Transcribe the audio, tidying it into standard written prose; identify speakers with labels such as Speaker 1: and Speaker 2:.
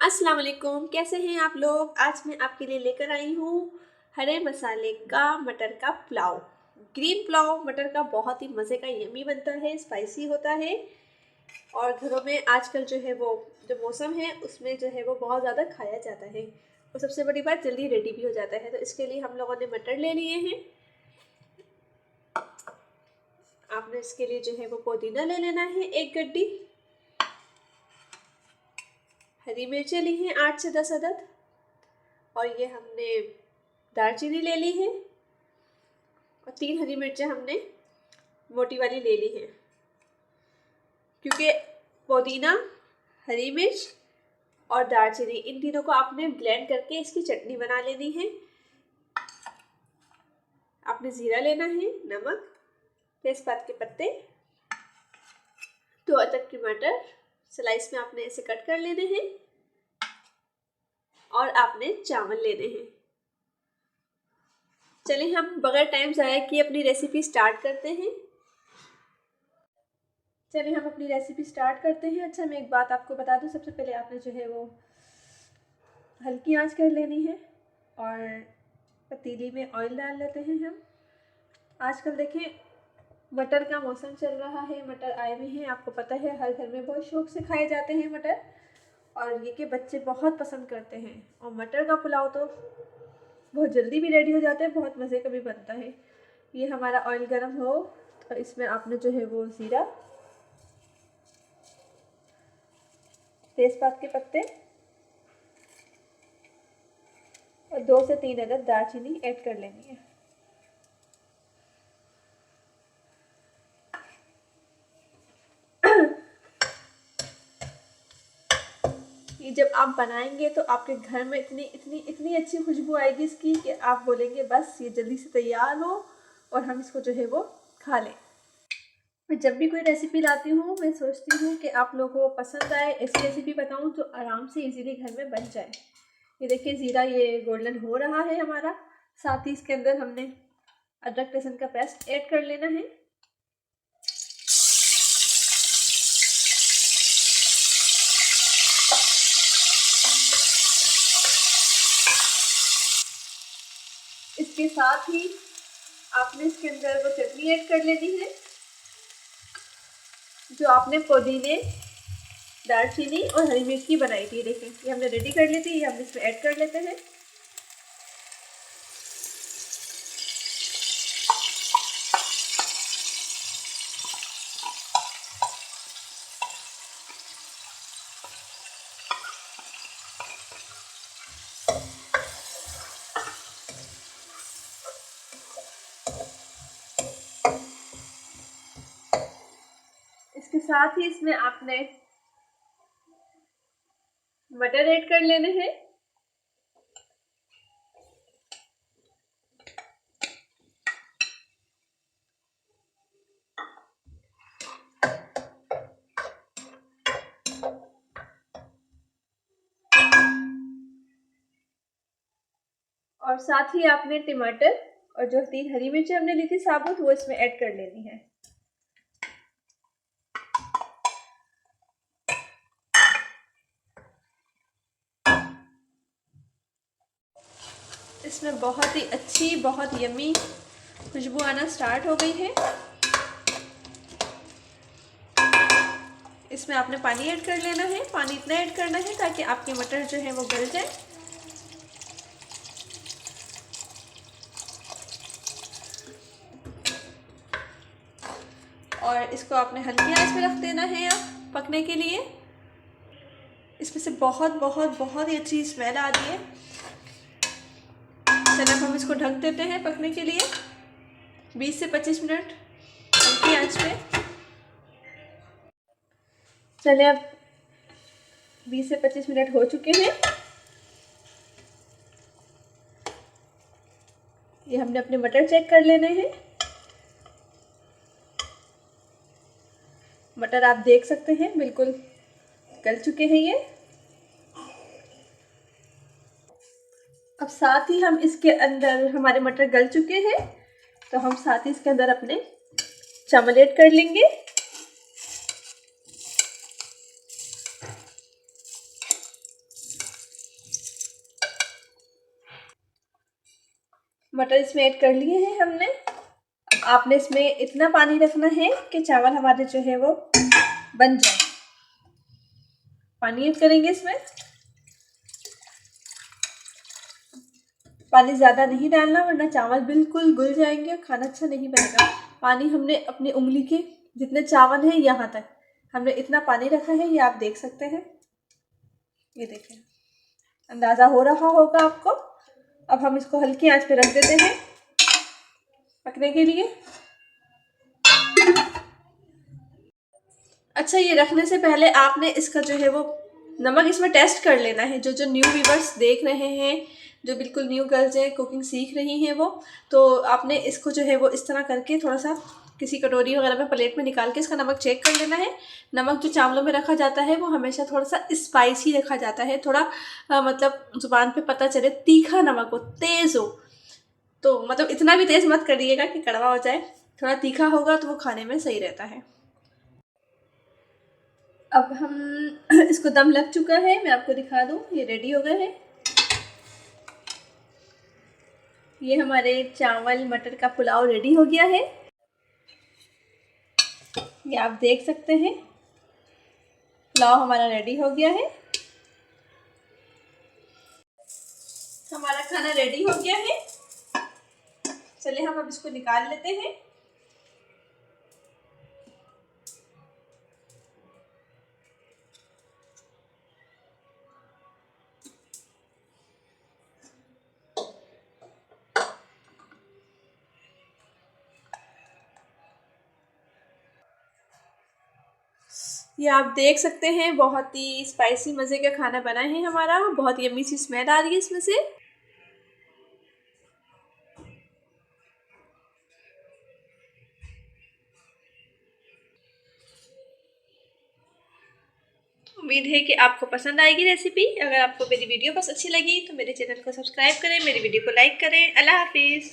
Speaker 1: अस्सलाम वालेकुम, कैसे हैं आप लोग। आज मैं आपके लिए लेकर आई हूँ हरे मसाले का मटर का पुलाव। ग्रीन पुलाव मटर का बहुत ही मज़े का यम्मी बनता है, स्पाइसी होता है और घरों में आजकल जो है वो जो मौसम है उसमें जो है वो बहुत ज़्यादा खाया जाता है और सबसे बड़ी बात जल्दी रेडी भी हो जाता है। तो इसके लिए हम लोगों ने मटर ले लिए हैं। आपने इसके लिए जो है वो पुदीना ले लेना है 1 गड्डी, हरी मिर्चें ली हैं 8 से 10 अदद और ये हमने दालचीनी ले ली है और 3 हरी मिर्चें हमने मोटी वाली ले ली है। क्योंकि पुदीना, हरी मिर्च और दालचीनी इन तीनों को आपने ब्लेंड करके इसकी चटनी बना लेनी है। आपने ज़ीरा लेना है, नमक, तेज़पात के पत्ते, 2 अदद टमाटर स्लाइस में आपने ऐसे कट कर लेने हैं और आपने चावल लेने हैं। चलिए हम बगैर टाइम ज़ाया किए अपनी रेसिपी स्टार्ट करते हैं। चलिए हम अपनी रेसिपी स्टार्ट करते हैं। अच्छा, मैं एक बात आपको बता दूं, सबसे पहले आपने जो है वो हल्की आंच कर लेनी है और पतीली में ऑयल डाल लेते हैं हम। आजकल देखें मटर का मौसम चल रहा है, मटर आए हुए हैं, आपको पता है हर घर में बहुत शौक से खाए जाते हैं मटर और ये कि बच्चे बहुत पसंद करते हैं। और मटर का पुलाव तो बहुत जल्दी भी रेडी हो जाता है, बहुत मज़े का भी बनता है। ये हमारा ऑयल गर्म हो तो इसमें आपने जो है वो ज़ीरा, तेज़पात के पत्ते और 2 से 3 अदद दालचीनी ऐड कर लेनी है। ये जब आप बनाएंगे तो आपके घर में इतनी इतनी इतनी अच्छी खुशबू आएगी इसकी कि आप बोलेंगे बस ये जल्दी से तैयार हो और हम इसको जो है वो खा लें। मैं जब भी कोई रेसिपी लाती हूँ मैं सोचती हूँ कि आप लोगों को पसंद आए, ऐसी रेसिपी बताऊँ तो आराम से इजीली घर में बन जाए। ये देखिए ज़ीरा ये गोल्डन हो रहा है हमारा। साथ ही इसके अंदर हमने अदरक लहसुन का पेस्ट ऐड कर लेना है। इसके साथ ही आपने इसके अंदर वो चटनी ऐड कर लेनी है जो आपने पुदीने, दालचीनी और हरी मिर्च की बनाई थी। देखिए ये हमने रेडी कर ली थी, ये हम इसमें ऐड कर लेते हैं। इसके साथ ही इसमें आपने मटर ऐड कर लेने हैं। और साथ ही आपने टमाटर और जो 3 हरी मिर्ची हमने ली थी साबुत वो इसमें ऐड कर लेनी है। इसमें बहुत ही अच्छी, बहुत यम्मी खुशबू आना स्टार्ट हो गई है। इसमें आपने पानी ऐड कर लेना है। पानी इतना ऐड करना है ताकि आपके मटर जो है वो गल जाए। और इसको आपने हल्की आंच पे रख देना है अब पकने के लिए। इसमें से बहुत बहुत बहुत ही अच्छी स्मेल आ रही है। चलिए अब हम इसको ढक देते हैं पकने के लिए 20 से 25 मिनट हल्की आंच पे। चलिए अब 20 से 25 मिनट हो चुके हैं। ये हमने अपने मटर चेक कर लेने हैं। मटर आप देख सकते हैं बिल्कुल गल चुके हैं ये। अब साथ ही हम इसके अंदर, हमारे मटर गल चुके हैं तो हम साथ ही इसके अंदर अपने चावल ऐड कर लेंगे। मटर इसमें ऐड कर लिए हैं हमने। आपने इसमें इतना पानी रखना है कि चावल हमारे जो है वो बन जाए। पानी ऐड करेंगे इसमें। पानी ज़्यादा नहीं डालना वरना चावल बिल्कुल घुल जाएंगे और खाना अच्छा नहीं बनेगा। पानी हमने अपनी उंगली के जितने चावल हैं यहाँ तक हमने इतना पानी रखा है, ये आप देख सकते हैं। ये देखें, अंदाज़ा हो रहा होगा आपको। अब हम इसको हल्की आंच पे रख देते हैं पकने के लिए। अच्छा, ये रखने से पहले आपने इसका जो है वो नमक इसमें टेस्ट कर लेना है। जो न्यू व्यूवर्स देख रहे हैं, जो बिल्कुल न्यू गर्ल्स हैं, कुकिंग सीख रही हैं वो, तो आपने इसको जो है वो इस तरह करके थोड़ा सा किसी कटोरी वगैरह में प्लेट में निकाल के इसका नमक चेक कर लेना है। नमक जो चावलों में रखा जाता है वो हमेशा थोड़ा सा स्पाइसी रखा जाता है, थोड़ा मतलब ज़ुबान पे पता चले, तीखा नमक हो, तेज़ हो। तो मतलब इतना भी तेज़ मत करिएगा कि कड़वा हो जाए, थोड़ा तीखा होगा तो वो खाने में सही रहता है। अब हम इसको दम लग चुका है, मैं आपको दिखा दूँ, ये रेडी हो गए हैं। ये हमारे चावल मटर का पुलाव रेडी हो गया है। ये आप देख सकते हैं, पुलाव हमारा रेडी हो गया है। हमारा खाना रेडी हो गया है। चलिए हम अब इसको निकाल लेते हैं। ये आप देख सकते हैं, बहुत ही स्पाइसी मज़े का खाना बना है हमारा। बहुत यम्मी सी स्मेल आ रही है इसमें से। उम्मीद है कि आपको पसंद आएगी रेसिपी। अगर आपको मेरी वीडियो बस अच्छी लगी तो मेरे चैनल को सब्सक्राइब करें, मेरी वीडियो को लाइक करें। अल्लाह हाफिज़।